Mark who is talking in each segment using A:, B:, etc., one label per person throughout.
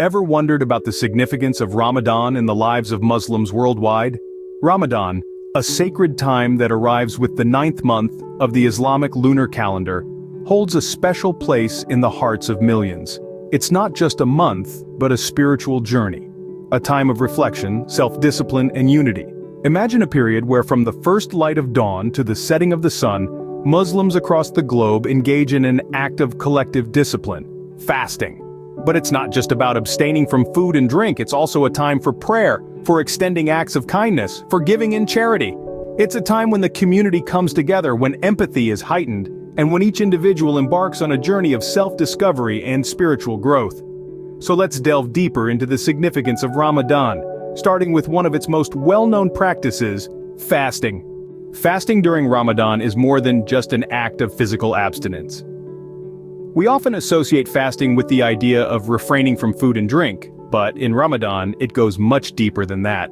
A: Ever wondered about the significance of Ramadan in the lives of Muslims worldwide? Ramadan, a sacred time that arrives with the 9th month of the Islamic lunar calendar, holds a special place in the hearts of millions. It's not just a month, but a spiritual journey. A time of reflection, self-discipline, and unity. Imagine a period where from the first light of dawn to the setting of the sun, Muslims across the globe engage in an act of collective discipline, fasting. But it's not just about abstaining from food and drink, it's also a time for prayer, for extending acts of kindness, for giving in charity. It's a time when the community comes together, when empathy is heightened, and when each individual embarks on a journey of self-discovery and spiritual growth. So let's delve deeper into the significance of Ramadan, starting with one of its most well-known practices, fasting. Fasting during Ramadan is more than just an act of physical abstinence. We often associate fasting with the idea of refraining from food and drink, but in Ramadan, it goes much deeper than that.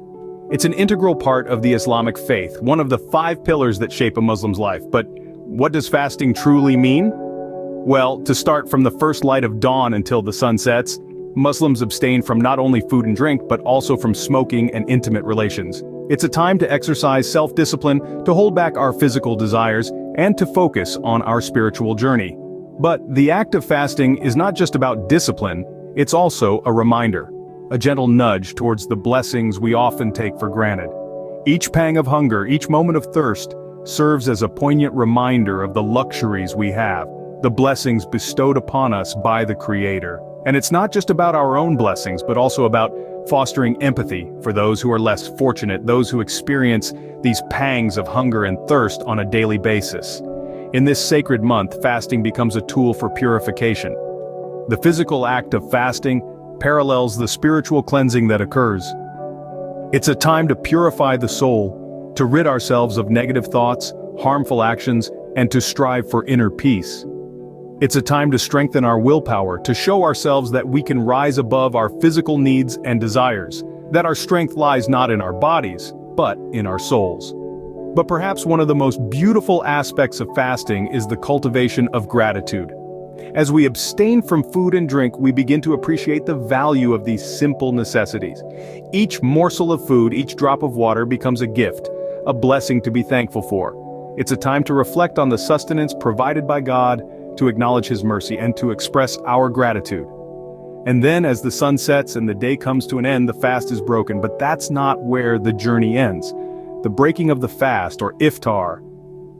A: It's an integral part of the Islamic faith, one of the 5 pillars that shape a Muslim's life. But what does fasting truly mean? Well, to start from the first light of dawn until the sun sets, Muslims abstain from not only food and drink, but also from smoking and intimate relations. It's a time to exercise self-discipline, to hold back our physical desires, and to focus on our spiritual journey. But the act of fasting is not just about discipline, it's also a reminder, a gentle nudge towards the blessings we often take for granted. Each pang of hunger, each moment of thirst, serves as a poignant reminder of the luxuries we have, the blessings bestowed upon us by the Creator. And it's not just about our own blessings, but also about fostering empathy for those who are less fortunate, those who experience these pangs of hunger and thirst on a daily basis. In this sacred month, fasting becomes a tool for purification. The physical act of fasting parallels the spiritual cleansing that occurs. It's a time to purify the soul, to rid ourselves of negative thoughts, harmful actions, and to strive for inner peace. It's a time to strengthen our willpower, to show ourselves that we can rise above our physical needs and desires, that our strength lies not in our bodies, but in our souls. But perhaps one of the most beautiful aspects of fasting is the cultivation of gratitude. As we abstain from food and drink, we begin to appreciate the value of these simple necessities. Each morsel of food, each drop of water becomes a gift, a blessing to be thankful for. It's a time to reflect on the sustenance provided by God, to acknowledge His mercy, and to express our gratitude. And then as the sun sets and the day comes to an end, the fast is broken, but that's not where the journey ends. The breaking of the fast, or iftar,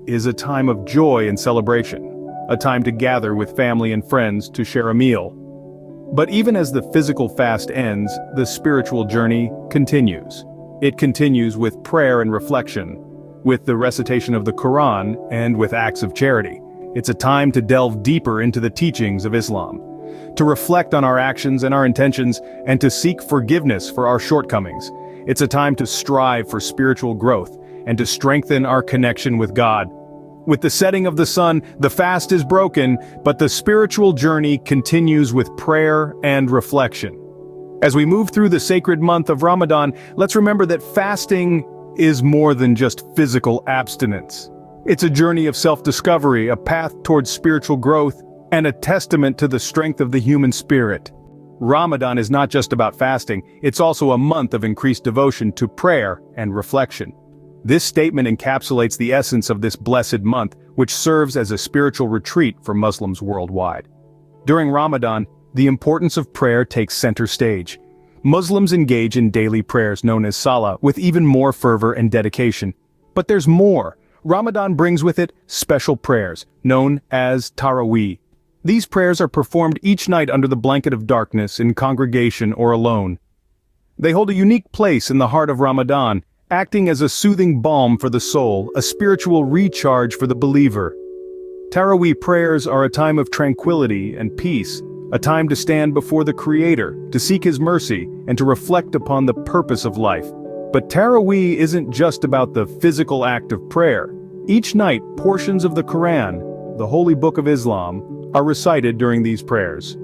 A: is a time of joy and celebration, a time to gather with family and friends to share a meal. But even as the physical fast ends, the spiritual journey continues. It continues with prayer and reflection, with the recitation of the Quran, and with acts of charity. It's a time to delve deeper into the teachings of Islam, to reflect on our actions and our intentions, and to seek forgiveness for our shortcomings. It's a time to strive for spiritual growth and to strengthen our connection with God. With the setting of the sun, the fast is broken, but the spiritual journey continues with prayer and reflection. As we move through the sacred month of Ramadan, let's remember that fasting is more than just physical abstinence. It's a journey of self-discovery, a path towards spiritual growth, and a testament to the strength of the human spirit. Ramadan is not just about fasting, it's also a month of increased devotion to prayer and reflection. This statement encapsulates the essence of this blessed month, which serves as a spiritual retreat for Muslims worldwide. During Ramadan, the importance of prayer takes center stage. Muslims engage in daily prayers known as salah with even more fervor and dedication. But there's more. Ramadan brings with it special prayers, known as Taraweeh. These prayers are performed each night under the blanket of darkness, in congregation or alone. They hold a unique place in the heart of Ramadan, acting as a soothing balm for the soul, a spiritual recharge for the believer. Taraweeh prayers are a time of tranquility and peace, a time to stand before the Creator, to seek His mercy, and to reflect upon the purpose of life. But Taraweeh isn't just about the physical act of prayer. Each night, portions of the Quran, the holy book of Islam, are recited during these prayers.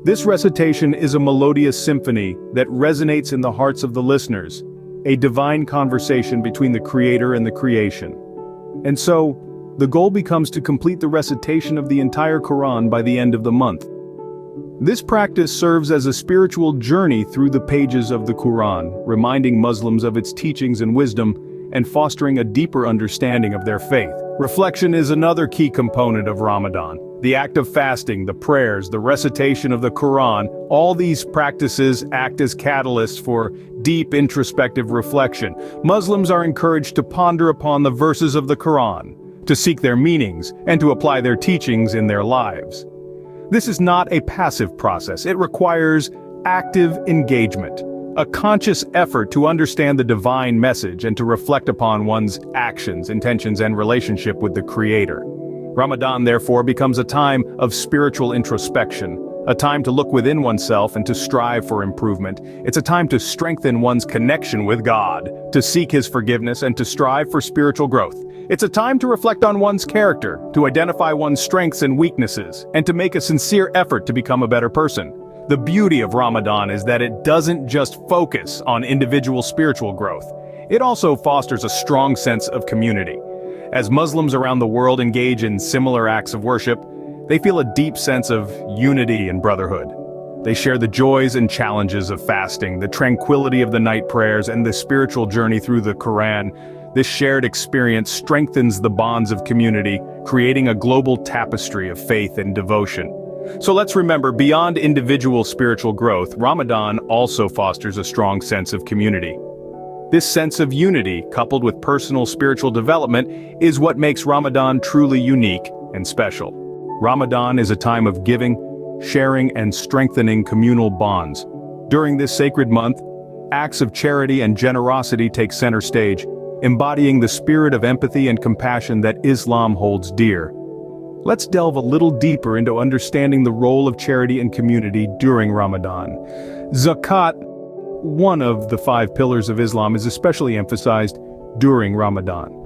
A: This recitation is a melodious symphony that resonates in the hearts of the listeners, a divine conversation between the Creator and the creation. And so, the goal becomes to complete the recitation of the entire Quran by the end of the month. This practice serves as a spiritual journey through the pages of the Quran, reminding Muslims of its teachings and wisdom, and fostering a deeper understanding of their faith. Reflection is another key component of Ramadan. The act of fasting, the prayers, the recitation of the Quran, all these practices act as catalysts for deep introspective reflection. Muslims are encouraged to ponder upon the verses of the Quran, to seek their meanings, and to apply their teachings in their lives. This is not a passive process. It requires active engagement, a conscious effort to understand the divine message and to reflect upon one's actions, intentions, and relationship with the Creator. Ramadan, therefore, becomes a time of spiritual introspection, a time to look within oneself and to strive for improvement. It's a time to strengthen one's connection with God, to seek His forgiveness, and to strive for spiritual growth. It's a time to reflect on one's character, to identify one's strengths and weaknesses, and to make a sincere effort to become a better person. The beauty of Ramadan is that it doesn't just focus on individual spiritual growth. It also fosters a strong sense of community. As Muslims around the world engage in similar acts of worship, they feel a deep sense of unity and brotherhood. They share the joys and challenges of fasting, the tranquility of the night prayers, and the spiritual journey through the Quran. This shared experience strengthens the bonds of community, creating a global tapestry of faith and devotion. So let's remember, beyond individual spiritual growth, Ramadan also fosters a strong sense of community. This sense of unity, coupled with personal spiritual development, is what makes Ramadan truly unique and special. Ramadan is a time of giving, sharing, and strengthening communal bonds. During this sacred month, acts of charity and generosity take center stage, embodying the spirit of empathy and compassion that Islam holds dear. Let's delve a little deeper into understanding the role of charity and community during Ramadan. Zakat, one of the 5 pillars of Islam, is especially emphasized during Ramadan.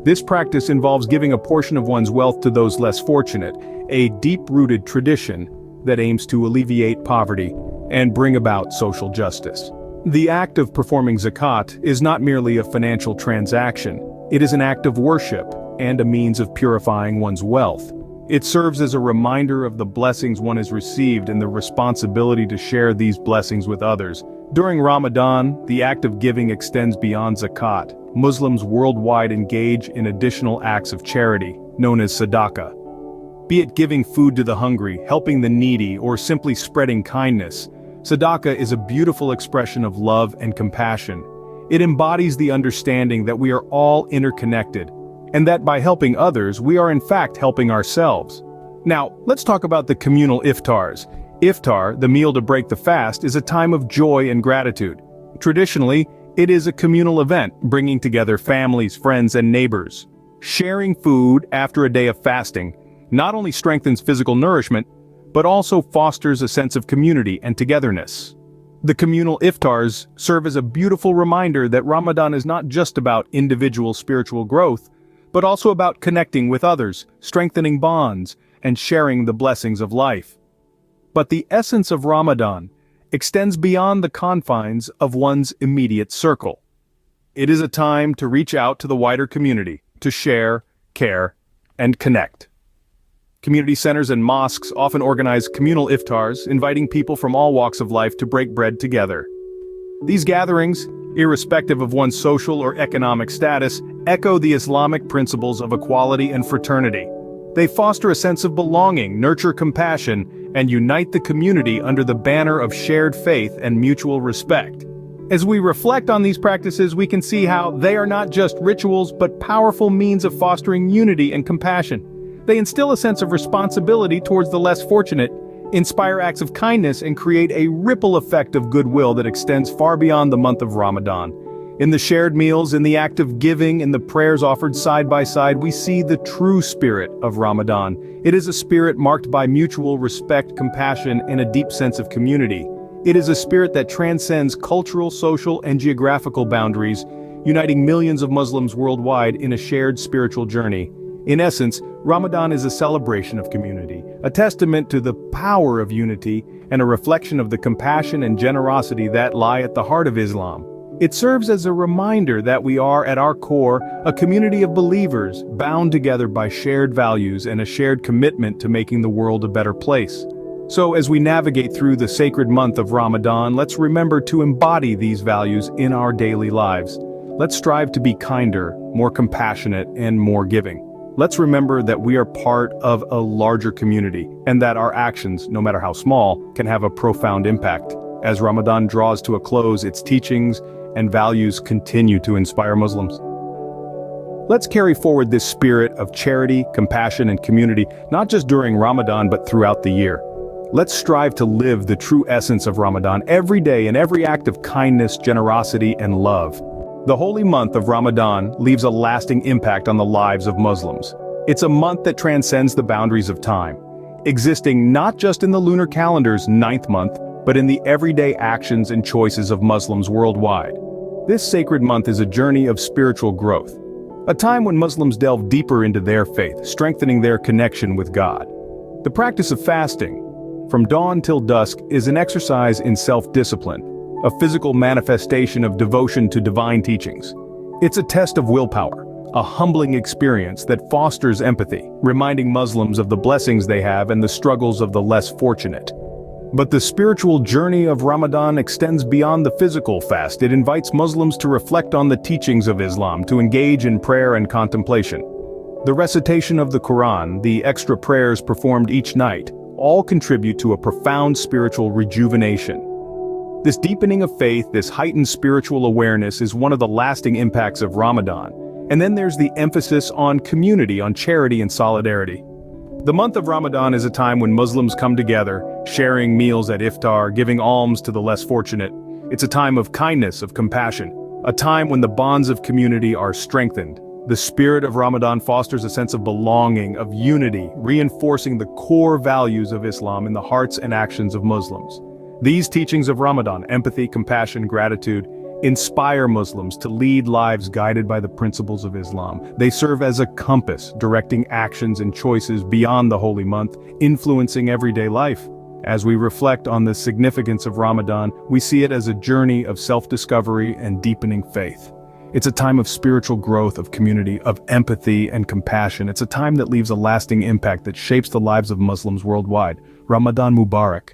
A: This practice involves giving a portion of one's wealth to those less fortunate, a deep-rooted tradition that aims to alleviate poverty and bring about social justice. The act of performing zakat is not merely a financial transaction. It is an act of worship and a means of purifying one's wealth. It serves as a reminder of the blessings one has received and the responsibility to share these blessings with others. During Ramadan, the act of giving extends beyond zakat. Muslims worldwide engage in additional acts of charity, known as sadaqah. Be it giving food to the hungry, helping the needy, or simply spreading kindness, sadaqah is a beautiful expression of love and compassion. It embodies the understanding that we are all interconnected, and that by helping others, we are in fact helping ourselves. Now, let's talk about the communal iftars. Iftar, the meal to break the fast, is a time of joy and gratitude. Traditionally, it is a communal event, bringing together families, friends, and neighbors. Sharing food after a day of fasting not only strengthens physical nourishment, but also fosters a sense of community and togetherness. The communal iftars serve as a beautiful reminder that Ramadan is not just about individual spiritual growth, but also about connecting with others, strengthening bonds, and sharing the blessings of life. But the essence of Ramadan extends beyond the confines of one's immediate circle. It is a time to reach out to the wider community, to share, care, and connect. Community centers and mosques often organize communal iftars, inviting people from all walks of life to break bread together. These gatherings, irrespective of one's social or economic status, echo the Islamic principles of equality and fraternity. They foster a sense of belonging, nurture compassion, and unite the community under the banner of shared faith and mutual respect. As we reflect on these practices, we can see how they are not just rituals but powerful means of fostering unity and compassion. They instill a sense of responsibility towards the less fortunate, inspire acts of kindness, and create a ripple effect of goodwill that extends far beyond the month of Ramadan. In the shared meals, in the act of giving, in the prayers offered side by side, we see the true spirit of Ramadan. It is a spirit marked by mutual respect, compassion, and a deep sense of community. It is a spirit that transcends cultural, social, and geographical boundaries, uniting millions of Muslims worldwide in a shared spiritual journey. In essence, Ramadan is a celebration of community, a testament to the power of unity, and a reflection of the compassion and generosity that lie at the heart of Islam. It serves as a reminder that we are, at our core, a community of believers, bound together by shared values and a shared commitment to making the world a better place. So as we navigate through the sacred month of Ramadan, let's remember to embody these values in our daily lives. Let's strive to be kinder, more compassionate, and more giving. Let's remember that we are part of a larger community, and that our actions, no matter how small, can have a profound impact. As Ramadan draws to a close, its teachings and values continue to inspire Muslims. Let's carry forward this spirit of charity, compassion, and community, not just during Ramadan but throughout the year. Let's strive to live the true essence of Ramadan every day in every act of kindness, generosity, and love. The holy month of Ramadan leaves a lasting impact on the lives of Muslims. It's a month that transcends the boundaries of time, existing not just in the lunar calendar's 9th month, but in the everyday actions and choices of Muslims worldwide. This sacred month is a journey of spiritual growth, a time when Muslims delve deeper into their faith, strengthening their connection with God. The practice of fasting, from dawn till dusk, is an exercise in self-discipline, a physical manifestation of devotion to divine teachings. It's a test of willpower, a humbling experience that fosters empathy, reminding Muslims of the blessings they have and the struggles of the less fortunate. But the spiritual journey of Ramadan extends beyond the physical fast. It invites Muslims to reflect on the teachings of Islam, to engage in prayer and contemplation. The recitation of the Quran, the extra prayers performed each night, all contribute to a profound spiritual rejuvenation. This deepening of faith, this heightened spiritual awareness is one of the lasting impacts of Ramadan. And then there's the emphasis on community, on charity and solidarity. The month of Ramadan is a time when Muslims come together, sharing meals at iftar, giving alms to the less fortunate. It's a time of kindness, of compassion, a time when the bonds of community are strengthened. The spirit of Ramadan fosters a sense of belonging, of unity, reinforcing the core values of Islam in the hearts and actions of Muslims. These teachings of Ramadan, empathy, compassion, gratitude, inspire Muslims to lead lives guided by the principles of Islam. They serve as a compass, directing actions and choices beyond the holy month, influencing everyday life. As we reflect on the significance of Ramadan, we see it as a journey of self-discovery and deepening faith. It's a time of spiritual growth, of community, of empathy and compassion. It's a time that leaves a lasting impact that shapes the lives of Muslims worldwide. Ramadan Mubarak.